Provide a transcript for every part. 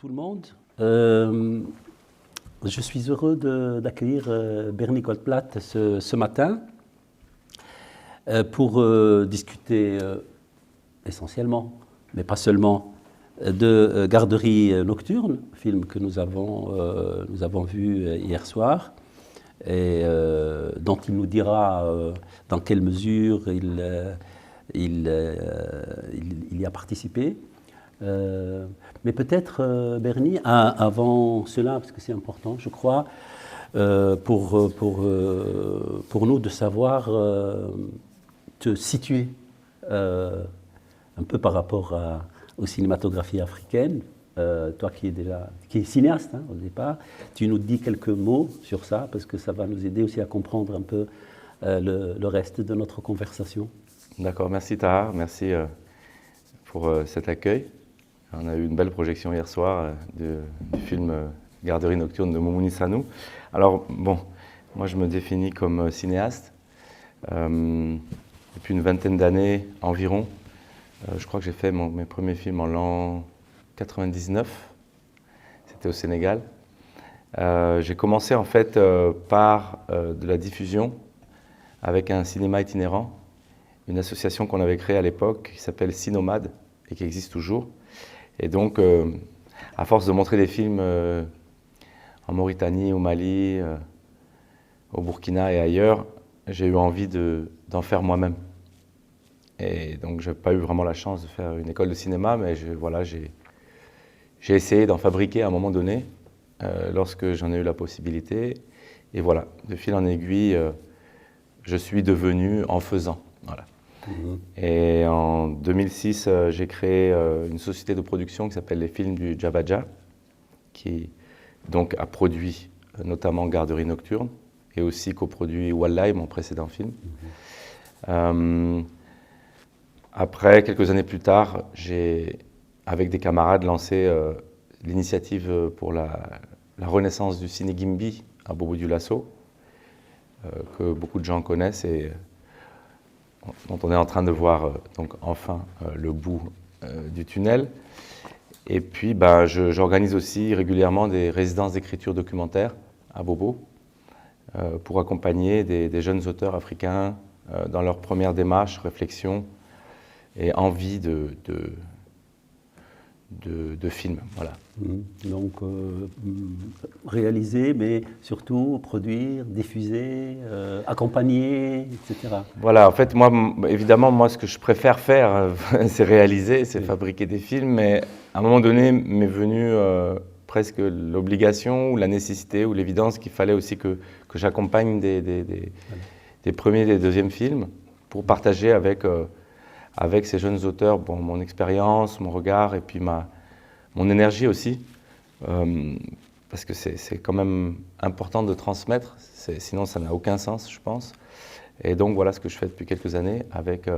tout le monde. Je suis heureux d'accueillir Bernie Goldblatt ce matin pour discuter essentiellement, mais pas seulement, de Garderie nocturne, film que nous avons vu hier soir, et dont il nous dira dans quelle mesure il y a participé. Mais peut-être, Bernie, avant cela, parce que c'est important, je crois, pour nous de savoir te situer un peu par rapport aux cinématographies africaines. Toi qui es cinéaste hein, au départ, tu nous dis quelques mots sur ça, parce que ça va nous aider aussi à comprendre un peu le reste de notre conversation. D'accord, merci Tahar, merci pour cet accueil. On a eu une belle projection hier soir du film Garderie nocturne de Moumouni Sanou. Alors bon, moi je me définis comme cinéaste. Depuis une vingtaine d'années environ, je crois que j'ai fait mes premiers films en l'an 99. C'était au Sénégal. J'ai commencé en fait par de la diffusion avec un cinéma itinérant, une association qu'on avait créée à l'époque qui s'appelle Cinomad et qui existe toujours. Et donc, à force de montrer des films en Mauritanie, au Mali, au Burkina et ailleurs, j'ai eu envie d'en faire moi-même. Et donc, je n'ai pas eu vraiment la chance de faire une école de cinéma, mais j'ai essayé d'en fabriquer à un moment donné, lorsque j'en ai eu la possibilité. Et voilà, de fil en aiguille, je suis devenu en faisant. Voilà. Et en 2006, j'ai créé une société de production qui s'appelle les Films du Djabadja, qui donc a produit notamment Garderie nocturne et aussi coproduit Wallahi, mon précédent film. Après, quelques années plus tard, j'ai, avec des camarades, lancé l'initiative pour la renaissance du ciné Gimbi à Bobo-Dioulasso, que beaucoup de gens connaissent et dont on est en train de voir donc enfin le bout du tunnel. Et puis j'organise aussi régulièrement des résidences d'écriture documentaire à Bobo pour accompagner des jeunes auteurs africains dans leur première démarche, réflexion et envie de film. Voilà. Donc, réaliser, mais surtout produire, diffuser, accompagner, etc. Voilà, en fait, moi, évidemment, ce que je préfère faire, c'est réaliser, c'est fabriquer des films, mais à un moment donné, m'est venue presque l'obligation ou la nécessité ou l'évidence qu'il fallait aussi que j'accompagne des premiers et des deuxiièmes films pour partager avec ces jeunes auteurs mon expérience, mon regard et puis mon énergie aussi, parce que c'est quand même important de transmettre, sinon ça n'a aucun sens, je pense. Et donc voilà ce que je fais depuis quelques années avec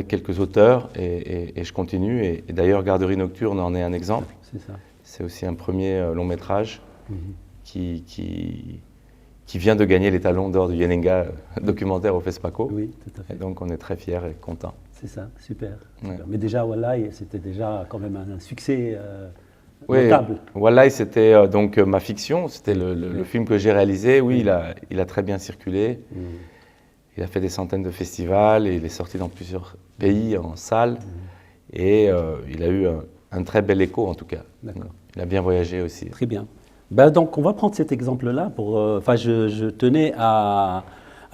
quelques auteurs et je continue. Et d'ailleurs, Garderie nocturne en est un exemple. C'est ça. C'est aussi un premier long métrage qui vient de gagner les talons d'or du Yenenga documentaire au FESPACO. Oui, tout à fait. Et donc on est très fiers et contents. C'est ça, super. Ouais. Mais déjà, Wallahi, c'était déjà quand même un succès oui, notable. Wallahi, c'était donc ma fiction, c'était le film que j'ai réalisé. Oui, il a très bien circulé. Il a fait des centaines de festivals et il est sorti dans plusieurs pays en salle. Et il a eu un très bel écho en tout cas. D'accord. Il a bien voyagé aussi. Très bien. Donc on va prendre cet exemple-là pour. Je tenais à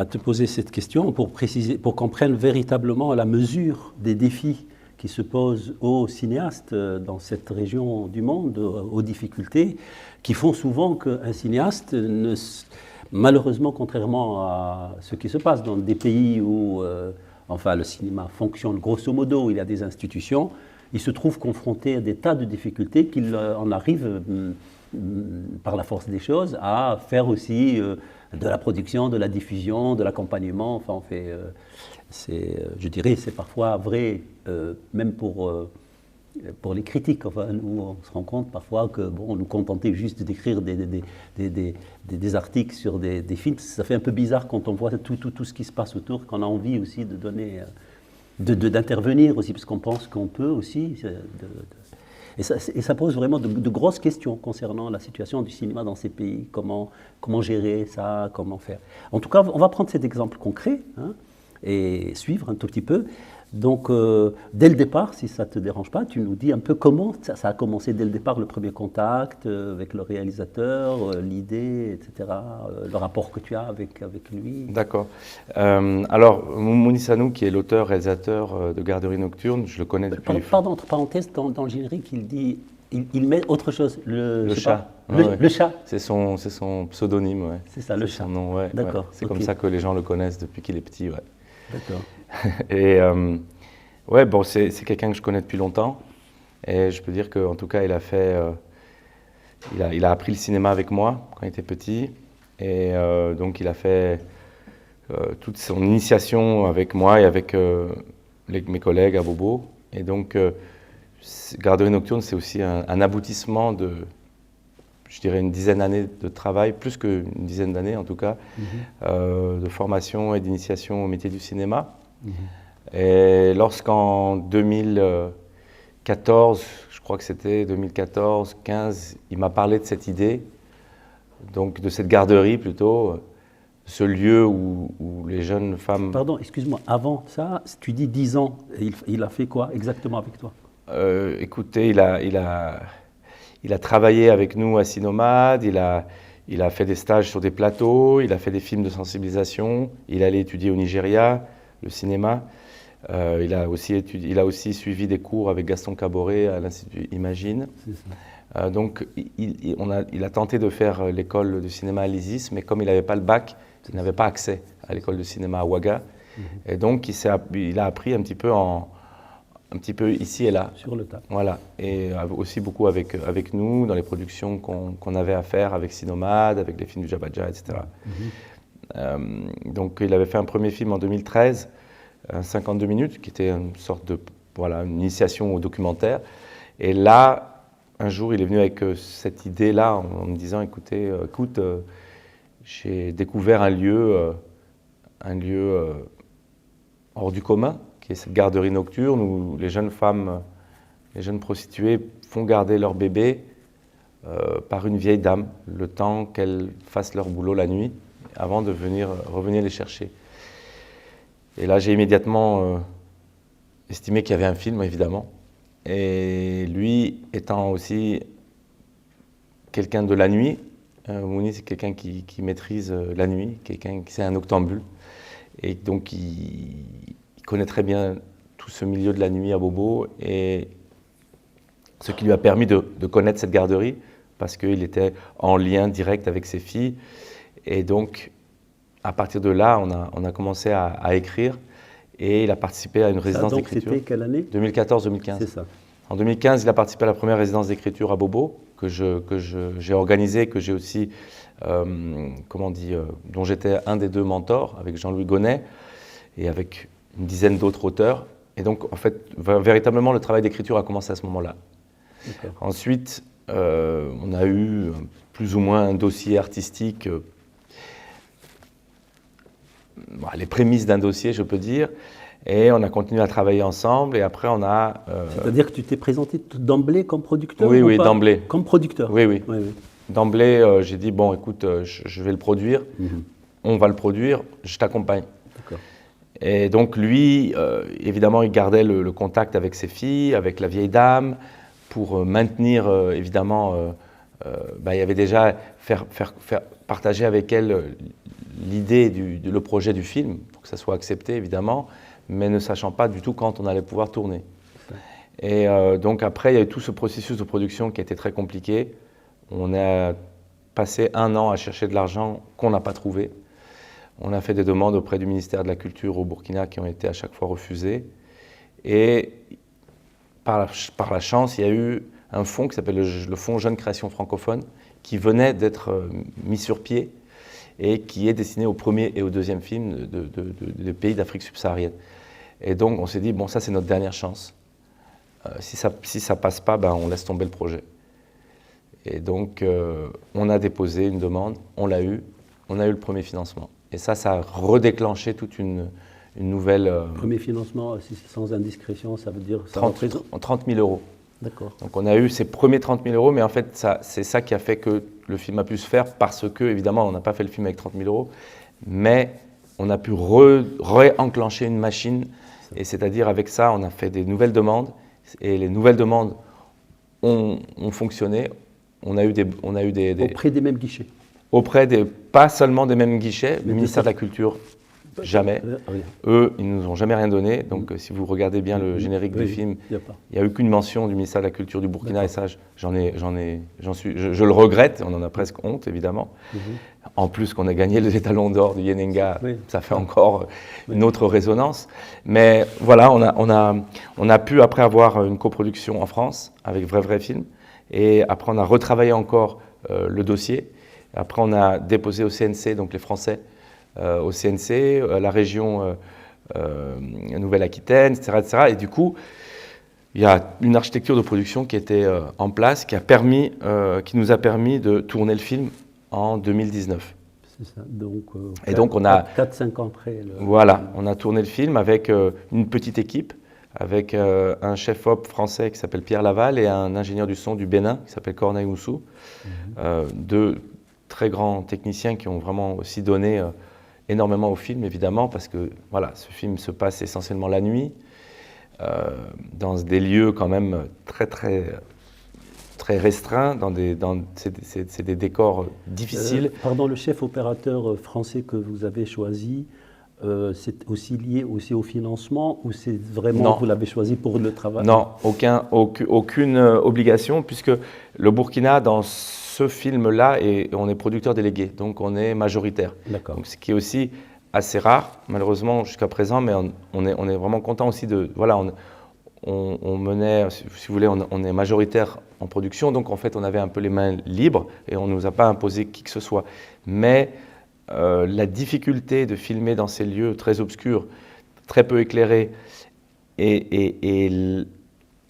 te poser cette question pour préciser, pour qu'on prenne véritablement la mesure des défis qui se posent aux cinéastes dans cette région du monde, aux difficultés, qui font souvent qu'un cinéaste, malheureusement, contrairement à ce qui se passe dans des pays où le cinéma fonctionne grosso modo, il y a des institutions, il se trouve confronté à des tas de difficultés qu'il en arrive par la force des choses à faire aussi de la production, de la diffusion, de l'accompagnement. Enfin, on fait, je dirais, c'est parfois vrai, même pour les critiques. Enfin, nous, on se rend compte parfois que nous contenter juste d'écrire des articles sur des films, ça fait un peu bizarre quand on voit tout ce qui se passe autour, qu'on a envie aussi de donner, d'intervenir aussi, parce qu'on pense qu'on peut aussi. Et ça pose vraiment de grosses questions concernant la situation du cinéma dans ces pays, comment gérer ça, comment faire. En tout cas, on va prendre cet exemple concret, hein, et suivre un tout petit peu. Donc, dès le départ, si ça ne te dérange pas, tu nous dis un peu comment ça a commencé dès le départ, le premier contact avec le réalisateur, l'idée, etc., le rapport que tu as avec lui. D'accord. Alors, Mouni Sanou, qui est l'auteur-réalisateur de Garderie Nocturne, je le connais depuis... Pardon, entre parenthèses, dans le générique, il dit... Il met autre chose, le chat. Le chat. C'est son pseudonyme, ouais. C'est ça, le chat. Son nom, ouais. D'accord. Ouais. C'est comme ça que les gens le connaissent depuis qu'il est petit, ouais. D'accord. Et ouais, bon, c'est quelqu'un que je connais depuis longtemps. Et je peux dire qu'en tout cas, il a appris le cinéma avec moi quand il était petit. Et donc, il a fait toute son initiation avec moi et avec mes collègues à Bobo. Et donc, Garderie Nocturne, c'est aussi un aboutissement de, je dirais, une dizaine d'années de travail, plus qu'une dizaine d'années en tout cas, de formation et d'initiation au métier du cinéma. Et lorsqu'en 2014, je crois que c'était 2014-15, il m'a parlé de cette idée, donc de cette garderie plutôt, ce lieu où les jeunes femmes... Pardon, excuse-moi, avant ça, tu dis 10 ans, il a fait quoi exactement avec toi? Écoutez, il a travaillé avec nous à Cinomad, il a fait des stages sur des plateaux, il a fait des films de sensibilisation, il allait étudier au Nigeria, le cinéma. Il a aussi suivi des cours avec Gaston Caboret à l'Institut Imagine. Donc, il a tenté de faire l'école de cinéma à l'ISIS, mais comme il n'avait pas le bac, il n'avait pas accès à l'école de cinéma à Ouaga. Et donc, il a appris un petit peu ici et là. Sur le tas. Voilà. Et aussi beaucoup avec nous, dans les productions qu'on avait à faire avec Cinomad, avec les films du Jabadja, etc. Donc, il avait fait un premier film en 2013, 52 minutes, qui était une sorte de, voilà, une initiation au documentaire. Et là, un jour, il est venu avec cette idée-là, en me disant, écoute, j'ai découvert un lieu hors du commun, qui est cette garderie nocturne où les jeunes femmes, les jeunes prostituées font garder leur bébé par une vieille dame, le temps qu'elles fassent leur boulot la nuit, avant de revenir les chercher. Et là, j'ai immédiatement estimé qu'il y avait un film, évidemment. Et lui, étant aussi quelqu'un de la nuit, Mouni, c'est quelqu'un qui maîtrise la nuit, c'est un octambule. Et donc, il connaît très bien tout ce milieu de la nuit à Bobo, et ce qui lui a permis de connaître cette garderie, parce qu'il était en lien direct avec ses filles. Et donc, à partir de là, on a commencé à écrire, et il a participé à une résidence d'écriture. C'était quelle année? 2014-2015. C'est ça. En 2015, il a participé à la première résidence d'écriture à Bobo, que j'ai organisée, que j'ai aussi, dont j'étais un des deux mentors, avec Jean-Louis Gonnet, et avec une dizaine d'autres auteurs. Et donc, en fait, véritablement, le travail d'écriture a commencé à ce moment-là. Ensuite, on a eu plus ou moins un dossier artistique, les prémices d'un dossier, je peux dire, et on a continué à travailler ensemble, et après on a... C'est-à-dire que tu t'es présenté d'emblée comme producteur? Oui, oui, d'emblée. Comme producteur? Oui, oui. D'emblée, j'ai dit, bon, écoute, je vais le produire, on va le produire, je t'accompagne. Et donc lui, évidemment, il gardait le contact avec ses filles, avec la vieille dame, pour maintenir, évidemment, il y avait déjà faire partager avec elle l'idée, le projet du film, pour que ça soit accepté, évidemment, mais ne sachant pas du tout quand on allait pouvoir tourner. Et donc après, il y a eu tout ce processus de production qui a été très compliqué. On a passé 1 an à chercher de l'argent qu'on n'a pas trouvé. On a fait des demandes auprès du ministère de la Culture au Burkina qui ont été à chaque fois refusées. Et par la chance, il y a eu un fonds qui s'appelle le Fonds Jeune Création Francophone, qui venait d'être mis sur pied et qui est destiné au premier et au deuxième film des pays d'Afrique subsaharienne. Et donc on s'est dit, bon, ça c'est notre dernière chance. Si ça passe pas, on laisse tomber le projet. Et donc on a déposé une demande, on l'a eu, on a eu le premier financement. Et ça a redéclenché toute une nouvelle... Premier financement, si c'est sans indiscrétion, ça veut dire... 30 000 euros. D'accord. Donc on a eu ces premiers 30 000 euros, mais en fait, c'est ça qui a fait que le film a pu se faire, parce que, évidemment, on n'a pas fait le film avec 30 000 euros, mais on a pu réenclencher une machine, et c'est-à-dire avec ça, on a fait des nouvelles demandes, et les nouvelles demandes ont fonctionné. On a eu des Auprès des mêmes guichets. Pas seulement des mêmes guichets, le ministère de la Culture, jamais. Oui. Eux, ils ne nous ont jamais rien donné. Donc, si vous regardez bien le générique du film, il n'y a eu qu'une mention du ministère de la Culture du Burkina. Et ça, je le regrette. On en a presque honte, évidemment. En plus qu'on a gagné les étalons d'or du Yenenga, ça fait encore une autre résonance. Mais voilà, on a pu après avoir une coproduction en France avec Vrai Film. Et après, on a retravaillé encore le dossier. Après, on a déposé au CNC, donc les Français, au CNC, la région Nouvelle-Aquitaine, etc., etc. Et du coup, il y a une architecture de production qui était en place, qui nous a permis de tourner le film en 2019. C'est ça. Donc, et donc, on a 4-5 ans après. Voilà, on a tourné le film avec une petite équipe, avec un chef-op français qui s'appelle Pierre Laval et un ingénieur du son du Bénin qui s'appelle Corneille Moussou. Deux très grands techniciens qui ont vraiment aussi donné énormément au film, évidemment, parce que voilà, ce film se passe essentiellement la nuit, dans des lieux quand même très restreints, c'est des décors difficiles. Pardon, le chef opérateur français que vous avez choisi, c'est aussi lié aussi au financement, ou c'est vraiment vous l'avez choisi pour le travail? Non, aucune obligation, puisque le Burkina, dans ce film-là, on est producteur délégué, donc on est majoritaire. Donc, ce qui est aussi assez rare, malheureusement, jusqu'à présent, mais on est vraiment content aussi de... Voilà, on menait, si vous voulez, on est majoritaire en production, donc en fait, on avait un peu les mains libres et on ne nous a pas imposé qui que ce soit. Mais la difficulté de filmer dans ces lieux très obscurs, très peu éclairés, et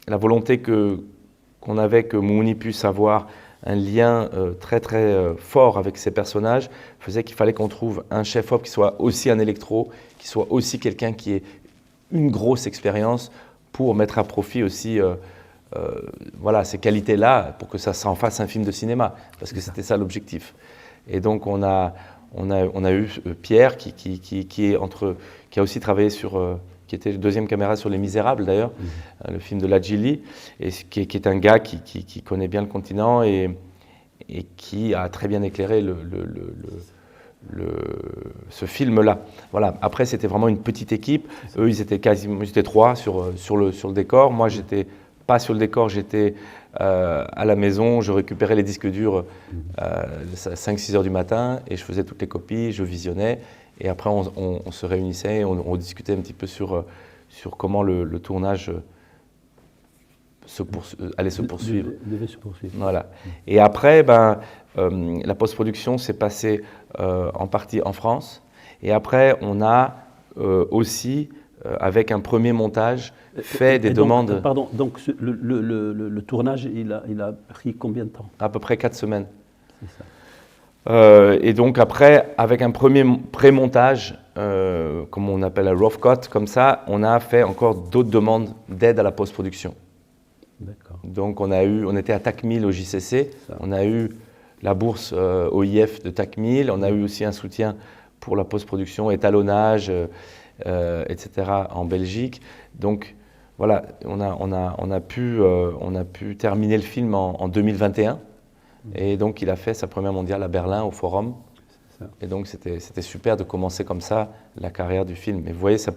la volonté qu'on avait que Moumouni puisse avoir un lien très fort avec ces personnages, faisait qu'il fallait qu'on trouve un chef-op qui soit aussi un électro, qui soit aussi quelqu'un qui ait une grosse expérience pour mettre à profit aussi voilà, ces qualités-là, pour que ça s'en fasse un film de cinéma, parce que c'était ça l'objectif. Et donc on a eu Pierre qui a aussi travaillé sur... qui était le deuxième caméra sur Les Misérables d'ailleurs, le film de Ladjili, et qui est un gars qui connaît bien le continent et qui a très bien éclairé ce film-là. Voilà. Après, c'était vraiment une petite équipe. Eux, ils étaient 3 sur le décor. Moi, j'étais pas sur le décor, j'étais à la maison, je récupérais les disques durs 5-6 heures du matin et je faisais toutes les copies, je visionnais. Et après, on se réunissait et on discutait un petit peu sur comment le tournage allait se poursuivre. Devait se poursuivre. Voilà. Et après, la post-production s'est passée en partie en France. Et après, on a aussi, avec un premier montage, fait des demandes... Pardon, donc le tournage, il a pris combien de temps? À peu près 4 semaines. C'est ça. Et donc après, avec un premier pré-montage, comme on appelle un rough cut, comme ça, on a fait encore d'autres demandes d'aide à la post-production. D'accord. Donc on était à TAC1000 au JCC, on a eu la bourse OIF de TAC1000, on a eu aussi un soutien pour la post-production, étalonnage, etc. en Belgique. Donc voilà, on a pu terminer le film en 2021. Et donc, il a fait sa première mondiale à Berlin, au Forum. Et donc, c'était super de commencer comme ça la carrière du film. Et vous voyez, ça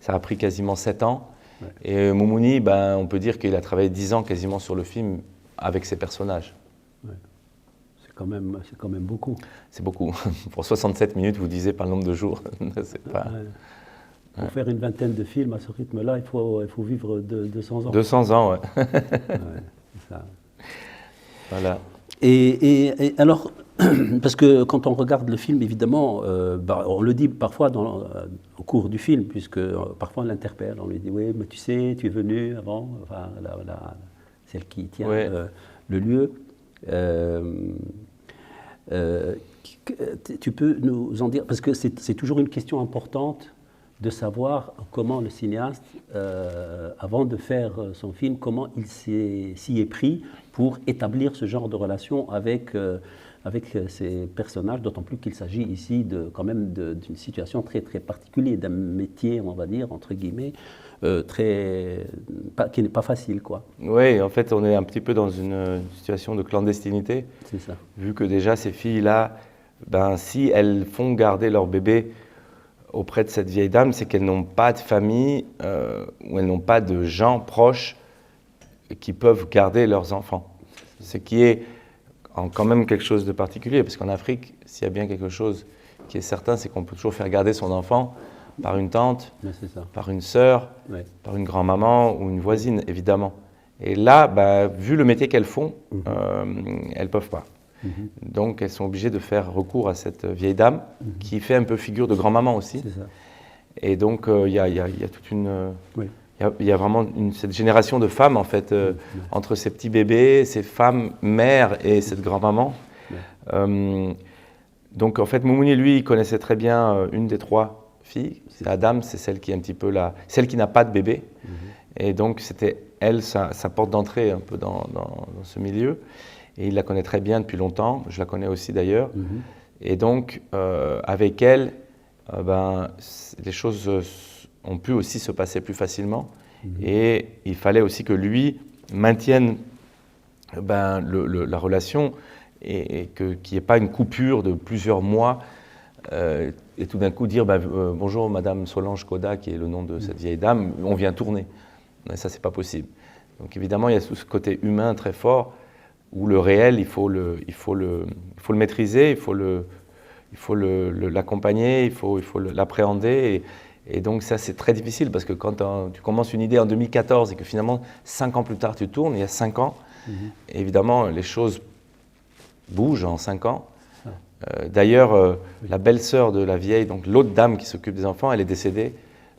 a pris quasiment 7 ans. Ouais. Et Moumouni, on peut dire qu'il a travaillé 10 ans quasiment sur le film avec ses personnages. Ouais. C'est quand même beaucoup. C'est beaucoup. Pour 67 minutes, vous disiez par le nombre de jours. C'est pas... Ouais. Pour faire une vingtaine de films à ce rythme-là, il faut vivre 200 ans. 200 ans, ouais. Ouais, c'est ça. Voilà. Et alors, parce que quand on regarde le film, évidemment, on le dit parfois au cours du film, puisque parfois on l'interpelle, on lui dit « Oui, mais tu sais, tu es venu avant, enfin, celle qui tient le lieu. Tu peux nous en dire, parce que c'est toujours une question importante, de savoir comment le cinéaste, avant de faire son film, comment il s'y est pris pour établir ce genre de relation avec ces personnages, d'autant plus qu'il s'agit ici quand même d'une situation très, très particulière, d'un métier, on va dire, entre guillemets, qui n'est pas facile, quoi. Oui, en fait, on est un petit peu dans une situation de clandestinité. C'est ça. Vu que déjà, ces filles-là, ben, si elles font garder leur bébé auprès de cette vieille dame, c'est qu'elles n'ont pas de famille ou elles n'ont pas de gens proches qui peuvent garder leurs enfants. Ce qui est quand même quelque chose de particulier, parce qu'en Afrique, s'il y a bien quelque chose qui est certain, c'est qu'on peut toujours faire garder son enfant par une tante, par une sœur, par une grand-maman ou une voisine, évidemment. Et là, bah, vu le métier qu'elles font, elles ne peuvent pas. Donc, elles sont obligées de faire recours à cette vieille dame qui fait un peu figure de grand-maman aussi. Et donc, il y a toute une... Il y a vraiment cette génération de femmes, en fait, entre ces petits bébés, ces femmes mères et cette grand-maman. Donc, en fait, Moumouni, lui, il connaissait très bien une des trois filles. C'est Adam, c'est celle qui est un petit peu celle qui n'a pas de bébé. Et donc, c'était elle, sa porte d'entrée un peu dans ce milieu. Et il la connaît très bien depuis longtemps. Je la connais aussi d'ailleurs. Et donc, avec elle, les choses ont pu aussi se passer plus facilement. Et il fallait aussi que lui maintienne la relation et qu'il n'y ait pas une coupure de plusieurs mois et tout d'un coup dire bonjour Madame Solange Koda, qui est le nom de cette vieille dame, on vient tourner. Mais ça, c'est pas possible. Donc évidemment, il y a tout ce côté humain très fort où le réel, il faut le maîtriser, il faut l'accompagner, il faut l'appréhender. Et donc ça, c'est très difficile parce que quand tu commences une idée en 2014 et que finalement, 5 ans plus tard, tu tournes, il y a 5 ans, évidemment, les choses bougent en 5 ans. D'ailleurs, la belle-sœur de la vieille, donc l'autre dame qui s'occupe des enfants, elle est décédée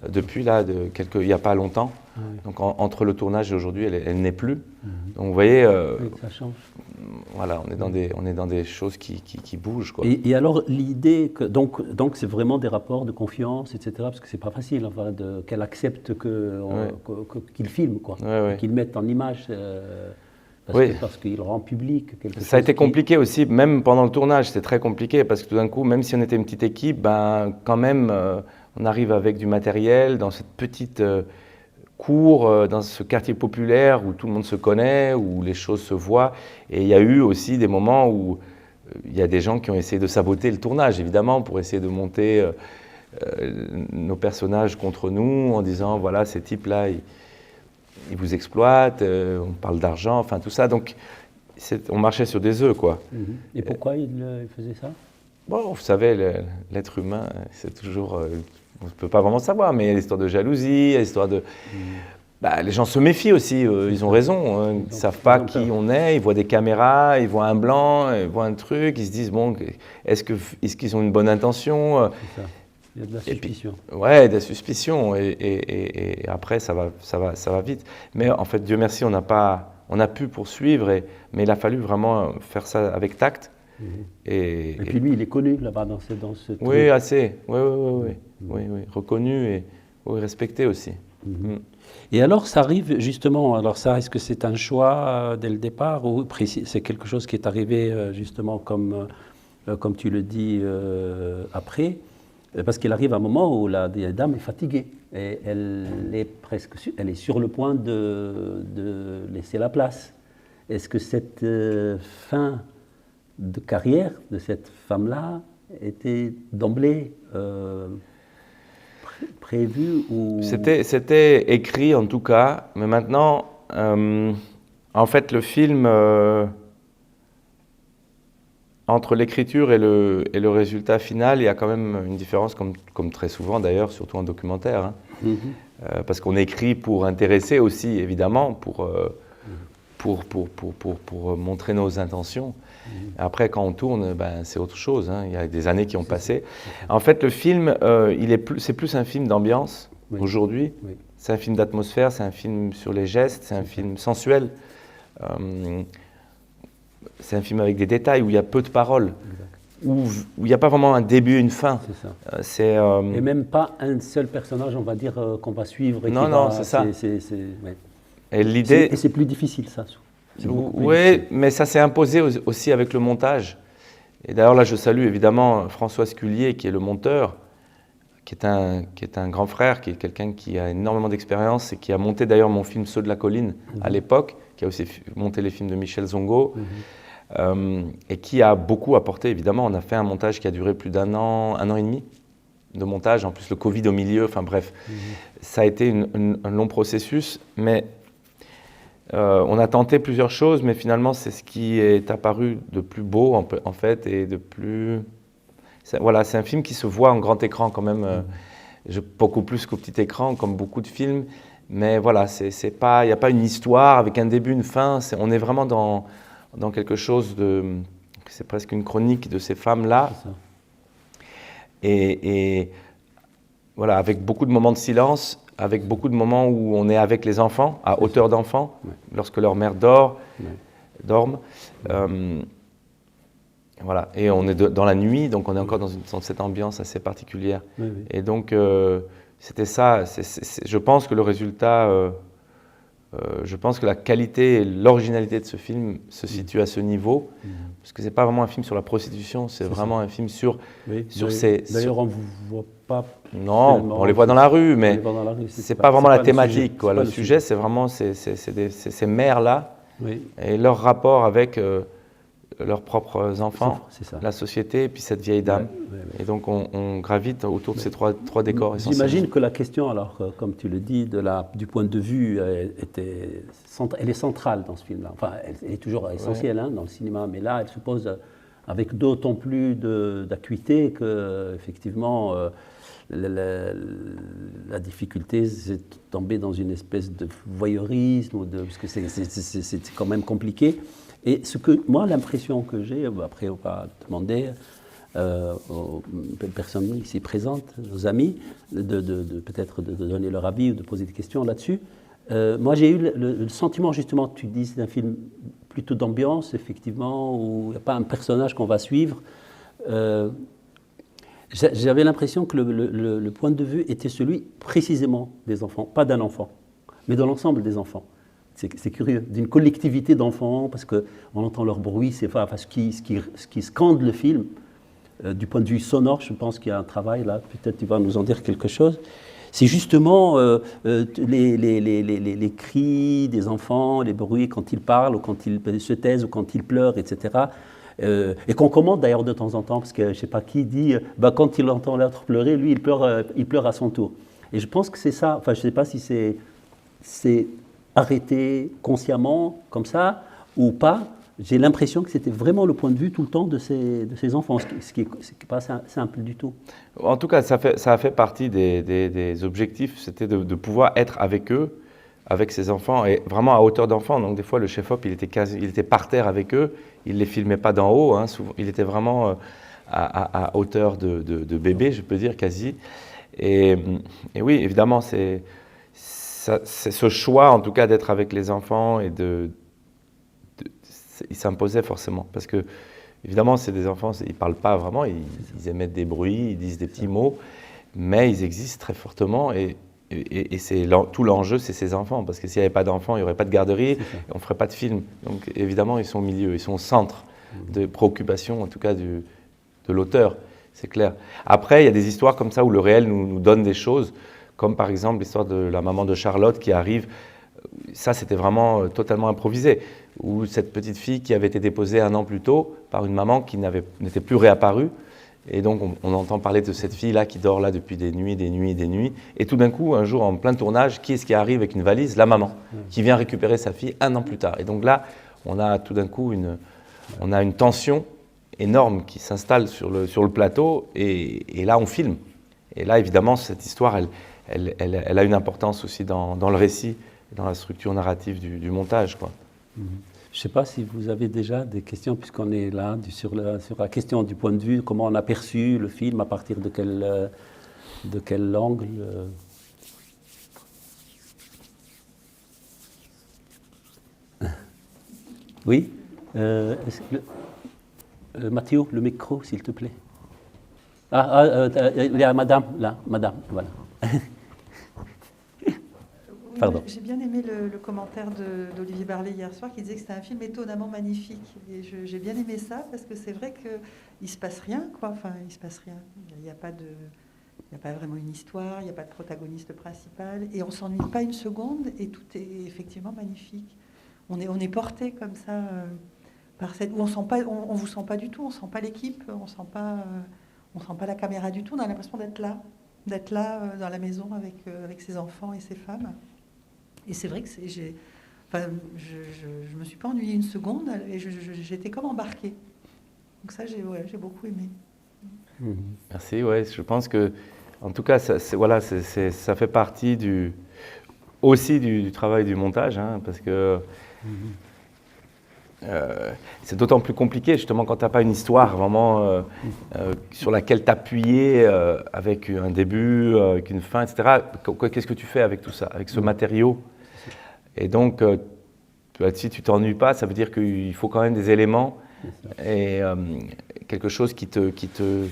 depuis là, il n'y a pas longtemps. Donc entre le tournage et aujourd'hui, elle n'est plus. Donc vous voyez, ça change. Voilà, on est dans des choses qui bougent, quoi. Et alors l'idée que donc c'est vraiment des rapports de confiance, etc. Parce que c'est pas facile, enfin, qu'elle accepte qu'il filme, quoi, qu'il mette en image. Parce qu'il rend public quelque chose. Ça a été compliqué aussi, même pendant le tournage, c'était très compliqué parce que tout d'un coup, même si on était une petite équipe, quand même, on arrive avec du matériel dans cette petite cour, dans ce quartier populaire où tout le monde se connaît, où les choses se voient. Et il y a eu aussi des moments où il y a des gens qui ont essayé de saboter le tournage, évidemment, pour essayer de monter nos personnages contre nous en disant, voilà, ces types-là, ils vous exploitent, on parle d'argent, enfin tout ça. Donc, on marchait sur des œufs, quoi. Et pourquoi il faisait ça? Bon, vous savez, l'être humain, c'est toujours... on ne peut pas vraiment savoir, mais il y a l'histoire de jalousie, il y a l'histoire de... les gens se méfient aussi, ils ont raison. Ils ne savent pas qui on est, ils voient des caméras, ils voient un blanc, ils voient un truc, ils se disent, bon, est-ce qu'ils ont une bonne intention? C'est ça. Il y a de la suspicion. Ouais, des suspicions. Et après, ça va vite. Mais en fait, Dieu merci, on a pu poursuivre, mais il a fallu vraiment faire ça avec tact. Et puis lui, il est connu là-bas dans ce truc. Oui, assez. Oui. Reconnu et respecté aussi. Et alors, ça arrive justement, est-ce que c'est un choix dès le départ ou c'est quelque chose qui est arrivé justement comme tu le dis après? Parce qu'il arrive un moment où la dame est fatiguée et elle est sur le point de laisser la place. Est-ce que cette fin de carrière de cette femme-là était d'emblée prévue ou... C'était écrit en tout cas, mais maintenant, en fait, le film... entre l'écriture et le résultat final, il y a quand même une différence, comme très souvent d'ailleurs, surtout en documentaire. Parce qu'on écrit pour intéresser aussi, évidemment, pour montrer nos intentions. Après, quand on tourne, c'est autre chose. Il y a des années qui ont passé. En fait, le film, c'est plus un film d'ambiance aujourd'hui. C'est un film d'atmosphère, c'est un film sur les gestes, c'est un film sensuel. C'est un film avec des détails où il y a peu de paroles. où il n'y a pas vraiment un début et une fin. C'est ça. Et même pas un seul personnage, on va dire, qu'on va suivre. Et Non, c'est ça. Ouais. Et l'idée... Et c'est plus difficile, ça. Oui, mais ça s'est imposé aussi avec le montage. Et d'ailleurs, là, je salue évidemment François Scullier, qui est le monteur, qui est un grand frère, qui est quelqu'un qui a énormément d'expérience et qui a monté d'ailleurs mon film Saut de la colline à l'époque, qui a aussi monté les films de Michel Zongo, et qui a beaucoup apporté, évidemment. On a fait un montage qui a duré plus d'1 an, 1 an et demi de montage, en plus le Covid au milieu, enfin bref. Ça a été un long processus, mais on a tenté plusieurs choses, mais finalement c'est ce qui est apparu de plus beau en fait, et de plus... Voilà, c'est un film qui se voit en grand écran quand même, beaucoup plus qu'au petit écran, comme beaucoup de films. Mais voilà, il n'y a pas une histoire avec un début, une fin. On est vraiment dans quelque chose de... C'est presque une chronique de ces femmes-là. Et voilà, avec beaucoup de moments de silence, avec beaucoup de moments où on est avec les enfants, à hauteur d'enfants, lorsque leur mère dorment. Voilà, et on est dans la nuit, donc on est encore dans cette ambiance assez particulière. Et donc, c'était ça. Je pense que le résultat, je pense que la qualité et l'originalité de ce film se situent à ce niveau, parce que c'est pas vraiment un film sur la prostitution, c'est vraiment un film sur ces... D'ailleurs, on ne vous voit pas... Non, on les voit dans la rue, mais c'est pas vraiment la thématique. Le sujet, c'est vraiment ces mères-là et leur rapport avec... leurs propres enfants, la société et puis cette vieille dame. Et donc on gravite autour de ces trois décors essentiels. J'imagine que la question, alors comme tu le dis, du point de vue, elle est centrale dans ce film-là. Enfin, elle est toujours essentielle dans le cinéma, mais là, elle se pose avec d'autant plus d'acuité que, effectivement, la difficulté, c'est de tomber dans une espèce de voyeurisme, parce que c'est quand même compliqué. Et moi, l'impression que j'ai, après on va demander aux personnes ici présentes, aux amis, peut-être de donner leur avis ou de poser des questions là-dessus. Moi, j'ai eu le sentiment, justement, tu dis, c'est un film plutôt d'ambiance, effectivement, où il n'y a pas un personnage qu'on va suivre. J'avais l'impression que le point de vue était celui précisément des enfants, pas d'un enfant, mais de l'ensemble des enfants. C'est curieux, d'une collectivité d'enfants, parce qu'on entend leur bruit, c'est ce qui scande le film. Du point de vue sonore, je pense qu'il y a un travail là, peut-être tu vas nous en dire quelque chose. C'est justement les cris des enfants, les bruits quand ils parlent, ou quand ils se taisent, ou quand ils pleurent, etc. Et qu'on commente d'ailleurs de temps en temps, parce que je ne sais pas qui dit, quand il entend l'autre pleurer, lui il pleure à son tour. Et je pense que c'est ça, enfin je ne sais pas si c'est arrêté consciemment, comme ça, ou pas. J'ai l'impression que c'était vraiment le point de vue tout le temps de ces enfants, ce qui n'est pas simple du tout. En tout cas, ça a fait partie des objectifs, c'était de pouvoir être avec eux, avec ces enfants, et vraiment à hauteur d'enfant. Donc des fois, le chef-op, il était par terre avec eux, il ne les filmait pas d'en haut, souvent, il était vraiment à hauteur de bébé, je peux dire, quasi. Et oui, évidemment, c'est ce choix, en tout cas, d'être avec les enfants et il s'imposait forcément. Parce que, évidemment, c'est des enfants, ils ne parlent pas vraiment, ils émettent des bruits, ils disent des petits mots, mais ils existent très fortement et tout l'enjeu, c'est ces enfants. Parce que s'il n'y avait pas d'enfants, il n'y aurait pas de garderie, et on ne ferait pas de film. Donc, évidemment, ils sont au milieu, ils sont au centre de préoccupation, en tout cas, de l'auteur, c'est clair. Après, il y a des histoires comme ça où le réel nous donne des choses, comme par exemple l'histoire de la maman de Charlotte qui arrive. Ça, c'était vraiment totalement improvisé. Ou cette petite fille qui avait été déposée 1 an plus tôt par une maman qui n'était plus réapparue. Et donc, on entend parler de cette fille-là qui dort là depuis des nuits, des nuits, des nuits. Et tout d'un coup, un jour, en plein tournage, qui est-ce qui arrive avec une valise? La maman, qui vient récupérer sa fille 1 an plus tard. Et donc là, on a tout d'un coup une tension énorme qui s'installe sur le plateau. Et là, on filme. Et là, évidemment, cette histoire, elle a une importance aussi dans le récit, dans la structure narrative du montage, quoi. Je ne sais pas si vous avez déjà des questions, puisqu'on est là sur la question du point de vue, comment on a perçu le film, à partir de quel angle. Oui. Mathieu, le micro, s'il te plaît. Il y a madame, là, madame, voilà. Pardon. J'ai bien aimé le commentaire d'Olivier Barlet hier soir qui disait que c'était un film étonnamment magnifique. Et j'ai bien aimé ça parce que c'est vrai qu'il ne se passe rien, quoi. Enfin, il ne se passe rien. Il n'y a pas vraiment une histoire, il n'y a pas de protagoniste principal. Et on ne s'ennuie pas une seconde et tout est effectivement magnifique. On est porté comme ça par cette... Où on vous sent pas du tout, on ne sent pas l'équipe, on ne sent pas la caméra du tout. On a l'impression d'être là dans la maison avec ses enfants et ses femmes. Et c'est vrai que je me suis pas ennuyée une seconde et j'étais comme embarquée. Donc ça, j'ai beaucoup aimé. Merci, ouais, je pense que, en tout cas, ça fait partie aussi du travail du montage, hein, parce que c'est d'autant plus compliqué, justement, quand tu n'as pas une histoire vraiment sur laquelle t'appuyer avec un début, avec une fin, etc. Qu'est-ce que tu fais avec tout ça, avec ce matériau? Et donc, si tu t'ennuies pas, ça veut dire qu'il faut quand même des éléments et quelque chose qui te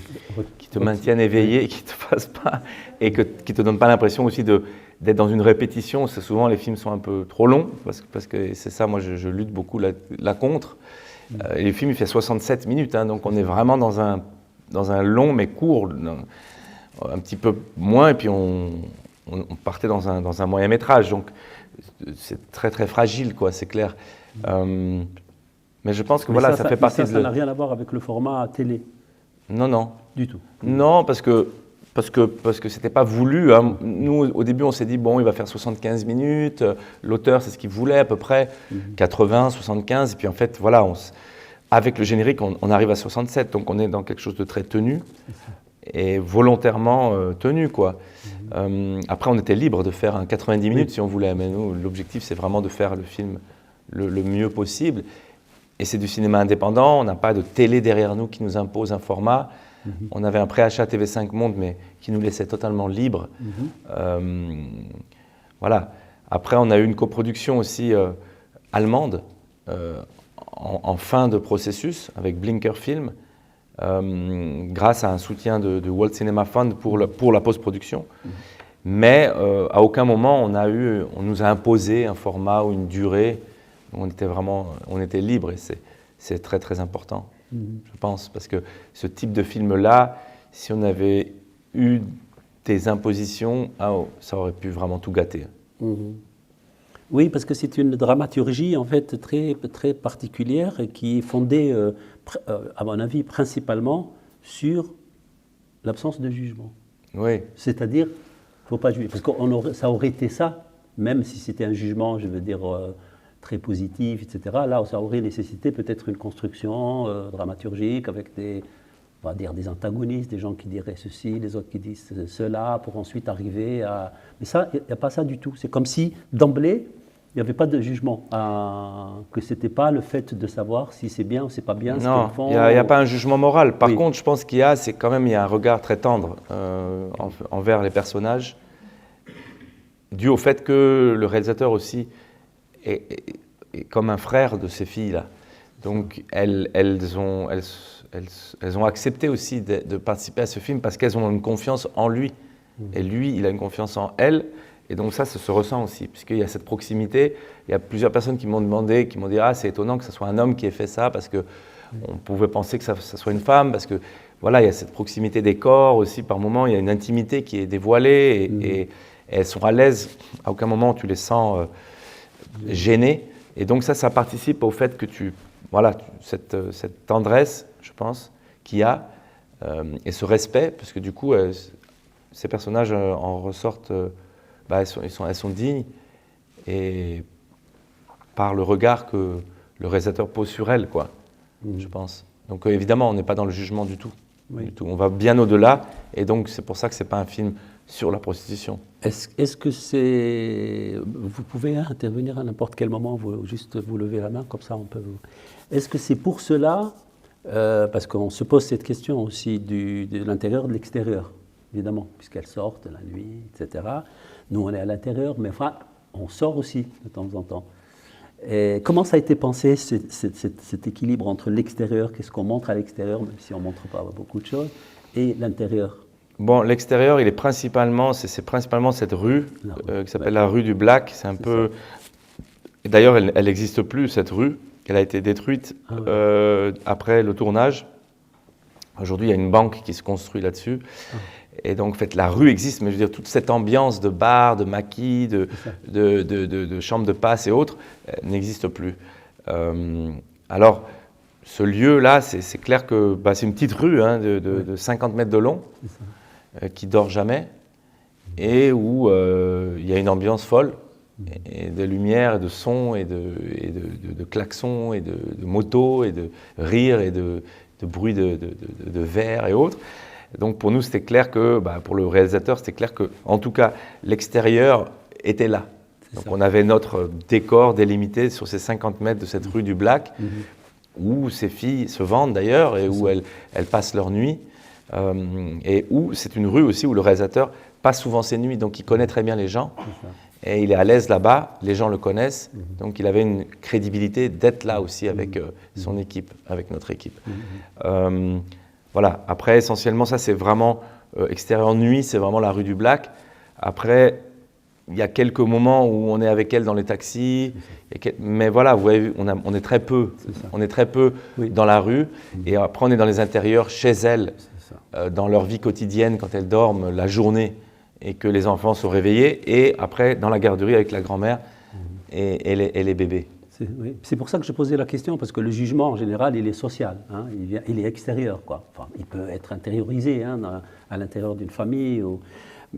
maintienne éveillé, qui te fasse pas et qui te donne pas l'impression aussi d'être dans une répétition. C'est souvent les films sont un peu trop longs parce que c'est ça, moi je lutte beaucoup la contre. Et le film il fait 67 minutes, hein, donc on est vraiment dans un long mais court, un petit peu moins, et puis on partait dans un moyen métrage, donc c'est très très fragile, quoi, c'est clair. Mais je pense que mais voilà, ça fait partie de... Ça n'a rien à voir avec le format télé. Non. Du tout. Non, parce que c'était pas voulu, hein. Nous, au début, on s'est dit, bon, il va faire 75 minutes, l'auteur, c'est ce qu'il voulait à peu près, 80, 75, et puis en fait, voilà, avec le générique, on arrive à 67, donc on est dans quelque chose de très tenu, et volontairement tenu, quoi. Après, on était libre de faire un 90 minutes si on voulait, mais nous, l'objectif, c'est vraiment de faire le film le mieux possible. Et c'est du cinéma indépendant, on n'a pas de télé derrière nous qui nous impose un format. On avait un préachat TV5 Monde, mais qui nous laissait totalement libres. Voilà. Après, on a eu une coproduction aussi allemande, en fin de processus, avec Blinker Film, grâce à un soutien de World Cinema Fund pour la post-production. Mais à aucun moment on nous a imposé un format ou une durée. On était libre, et c'est très très important, je pense, parce que ce type de film-là, si on avait eu des impositions, ça aurait pu vraiment tout gâter. Oui, parce que c'est une dramaturgie en fait très, très particulière et qui est fondée, à mon avis, principalement sur l'absence de jugement. Oui. C'est-à-dire, il ne faut pas juger, parce que ça aurait été ça, même si c'était un jugement, je veux dire, très positif, etc. Là, ça aurait nécessité peut-être une construction dramaturgique avec on va dire des antagonistes, des gens qui diraient ceci, les autres qui disent cela, pour ensuite arriver à... Mais ça, il n'y a pas ça du tout. C'est comme si, d'emblée, il n'y avait pas de jugement, que ce n'était pas le fait de savoir si c'est bien ou c'est pas bien. Non, il n'y a pas un jugement moral. Par contre, je pense qu'il y a un regard très tendre envers les personnages, dû au fait que le réalisateur aussi est comme un frère de ces filles-là. Donc, elles ont accepté aussi de participer à ce film parce qu'elles ont une confiance en lui. Et lui, il a une confiance en elles. Et donc ça se ressent aussi, puisqu'il y a cette proximité. Il y a plusieurs personnes qui m'ont dit « Ah, c'est étonnant que ce soit un homme qui ait fait ça, parce qu'on pouvait penser que ça soit une femme, parce que voilà, il y a cette proximité des corps aussi. Par moments, il y a une intimité qui est dévoilée, et elles sont à l'aise. À aucun moment, tu les sens gênées. Et donc ça participe au fait que cette tendresse, je pense, qu'il y a, et ce respect, parce que du coup, ces personnages en ressortent... elles sont dignes, et par le regard que le réalisateur pose sur elles, quoi, je pense. Donc évidemment, on n'est pas dans le jugement du tout. Du tout. On va bien au-delà, et donc c'est pour ça que ce n'est pas un film sur la prostitution. Est-ce que c'est... Vous pouvez intervenir à n'importe quel moment, juste vous levez la main, comme ça on peut... Est-ce que c'est pour cela, parce qu'on se pose cette question aussi de l'intérieur, de l'extérieur, évidemment, puisqu'elles sortent la nuit, etc. Nous, on est à l'intérieur, mais enfin, on sort aussi de temps en temps. Et comment ça a été pensé, cet équilibre entre l'extérieur, qu'est-ce qu'on montre à l'extérieur, même si on ne montre pas beaucoup de choses, et l'intérieur? Bon, l'extérieur, il est principalement, c'est principalement cette rue qui s'appelle la rue du Black. C'est un peu. D'ailleurs, elle n'existe plus, cette rue. Elle a été détruite après le tournage. Aujourd'hui, il y a une banque qui se construit là-dessus. Et donc, en fait, la rue existe, mais je veux dire, toute cette ambiance de bar, de maquis, de chambres de passe et autres n'existe plus. Alors, ce lieu-là, c'est clair que c'est une petite rue de 50 mètres de long qui dort jamais et où il y a une ambiance folle et de lumière et de sons et de klaxons et de motos et de rires et de bruit de verre et autres. Donc pour nous, c'était clair que, pour le réalisateur, c'était clair que, en tout cas, l'extérieur était là. Donc on avait notre décor délimité sur ces 50 mètres de cette rue du Black, où ces filles se vendent d'ailleurs et où elles passent leur nuit. Et où c'est une rue aussi où le réalisateur passe souvent ses nuits, donc il connaît très bien les gens. Et il est à l'aise là-bas, les gens le connaissent, donc il avait une crédibilité d'être là aussi avec son équipe, avec notre équipe. Voilà, après essentiellement ça c'est vraiment extérieur nuit, c'est vraiment la rue du Black. Après, il y a quelques moments où on est avec elle dans les taxis, mais voilà, vous voyez, on est très peu, dans la rue, et après on est dans les intérieurs chez elle, dans leur vie quotidienne quand elles dorment la journée et que les enfants sont réveillés, et après dans la garderie avec la grand-mère et les bébés. C'est pour ça que je posais la question, parce que le jugement en général il est social, il est extérieur, quoi. Enfin, il peut être intériorisé à l'intérieur d'une famille.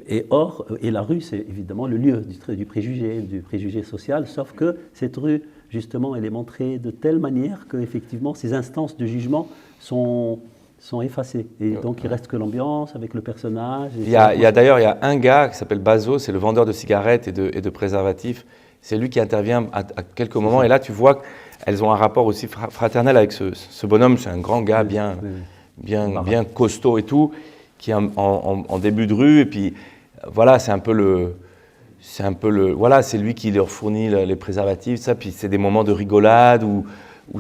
Et la rue, c'est évidemment le lieu du préjugé social, sauf que cette rue, justement, elle est montrée de telle manière qu'effectivement, ces instances de jugement sont effacées. Et donc, il reste que l'ambiance avec le personnage. D'ailleurs, il y a un gars qui s'appelle Bazo, c'est le vendeur de cigarettes et de préservatifs. C'est lui qui intervient à quelques moments. Et là, tu vois qu'elles ont un rapport aussi fraternel avec ce bonhomme. C'est un grand gars bien costaud et tout, qui est en début de rue, et puis voilà, c'est lui qui leur fournit les préservatifs, ça, puis c'est des moments de rigolade où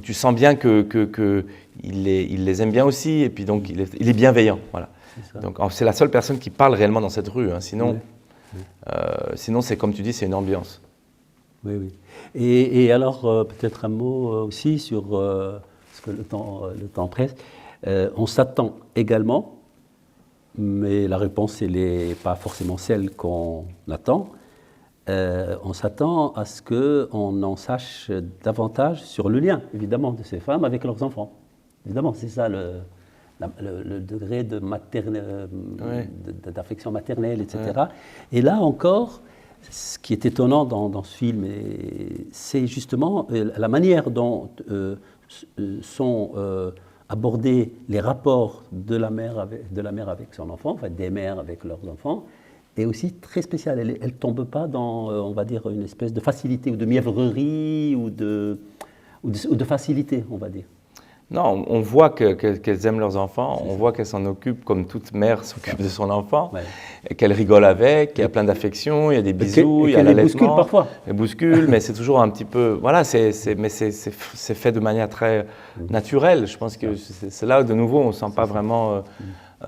tu sens bien qu'il les aime bien aussi, et puis donc il est bienveillant, voilà. Donc c'est la seule personne qui parle réellement dans cette rue, sinon c'est comme tu dis, c'est une ambiance. Oui. Et alors peut-être un mot aussi sur parce que le temps presse. On s'attend également, mais la réponse, elle n'est pas forcément celle qu'on attend. On s'attend à ce qu'on en sache davantage sur le lien, évidemment, de ces femmes avec leurs enfants. Évidemment, c'est ça le degré d'affection maternelle, etc. Ouais. Et là encore, ce qui est étonnant dans ce film, c'est justement la manière dont sont aborder les rapports de la mère avec son enfant, enfin des mères avec leurs enfants, est aussi très spéciale. Elle ne tombe pas dans, on va dire, une espèce de facilité ou de mièvrerie ou de facilité, on va dire. Non, on voit qu'elles aiment leurs enfants, on voit qu'elles s'en occupent comme toute mère s'occupe de son enfant, et qu'elles rigolent avec, qu'il y a plein d'affection, il y a des bisous, il y a l'allaitement. Elles bousculent parfois. Elles bousculent, mais c'est toujours un petit peu... Voilà, c'est fait de manière très naturelle. Je pense que c'est là où, de nouveau, on ne sent pas vraiment...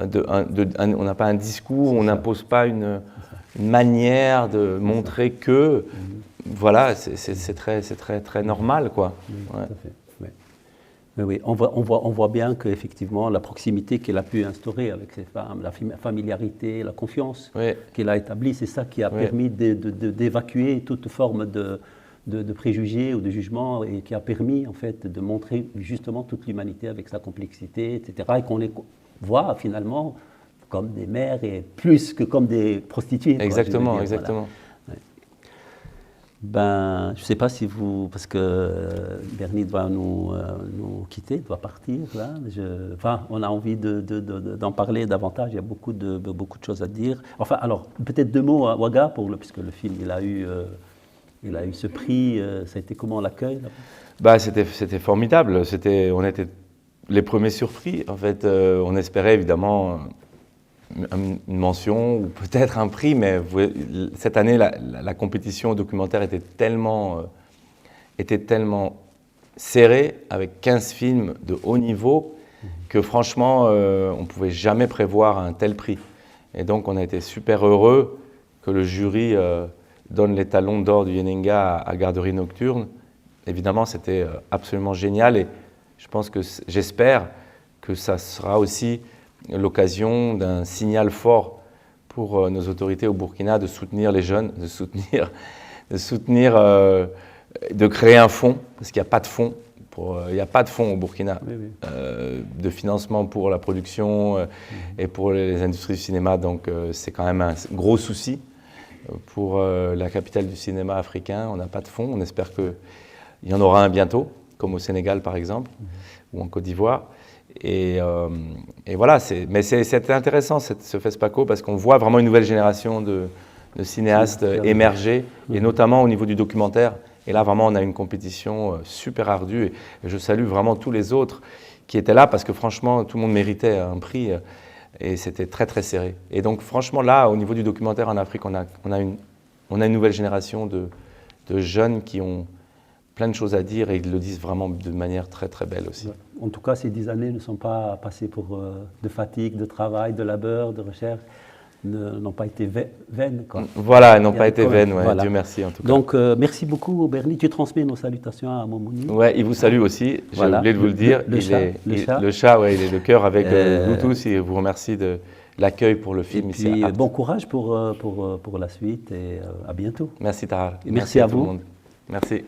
on n'a pas un discours, on n'impose pas une manière de montrer que... Voilà, c'est très normal, quoi. Tout à fait. Oui, on voit bien qu'effectivement, la proximité qu'elle a pu instaurer avec ces femmes, la familiarité, la confiance qu'elle a établie, c'est ça qui a permis d'évacuer toute forme de préjugés ou de jugement, et qui a permis en fait de montrer justement toute l'humanité avec sa complexité, etc. Et qu'on les voit finalement comme des mères et plus que comme des prostituées. Exactement, quoi, exactement. Voilà. Je ne sais pas si vous, parce que Bernie doit nous quitter, doit partir là. On a envie d'en parler davantage. Il y a beaucoup de choses à dire. Enfin, alors peut-être deux mots à Waga puisque le film il a eu ce prix. Ça a été comment l'accueil? C'était formidable. On était les premiers surpris. En fait, on espérait évidemment une mention ou peut-être un prix, mais cette année, la compétition documentaire était tellement était tellement serré, avec 15 films de haut niveau, que franchement, on ne pouvait jamais prévoir un tel prix. Et donc, on a été super heureux que le jury donne les talons d'or du Yeninga à Garderie Nocturne. Évidemment, c'était absolument génial et j'espère que ça sera aussi l'occasion d'un signal fort pour nos autorités au Burkina de soutenir les jeunes, de créer un fonds, parce qu'il n'y a pas de fonds. Il n'y a pas de fonds au Burkina de financement pour la production et pour les industries du cinéma, donc c'est quand même un gros souci pour la capitale du cinéma africain. On n'a pas de fonds, on espère qu'il y en aura un bientôt, comme au Sénégal par exemple, ou en Côte d'Ivoire. Et voilà, mais c'est intéressant ce FESPACO parce qu'on voit vraiment une nouvelle génération de cinéastes émerger, et notamment au niveau du documentaire. Et là, vraiment, on a une compétition super ardue. Et je salue vraiment tous les autres qui étaient là parce que franchement, tout le monde méritait un prix et c'était très, très serré. Et donc, franchement, là, au niveau du documentaire en Afrique, on a une nouvelle génération de jeunes qui ont plein de choses à dire et ils le disent vraiment de manière très, très belle aussi. En tout cas, ces 10 années ne sont pas passées pour de fatigue, de travail, de labeur, de recherche. N'ont pas été vaines. Quoi. Voilà, elles n'ont pas été vaines, ouais, voilà. Dieu merci en tout cas. Donc, merci beaucoup Bernie. Tu transmets nos salutations à Momouni. Ouais, il vous salue aussi, j'ai oublié de vous le dire. Le chat, ouais, il est de cœur avec nous tous et vous remercie de l'accueil pour le film. Et puis, bon courage pour la suite et à bientôt. Merci Tahar. Merci à vous. Tout le monde. Merci.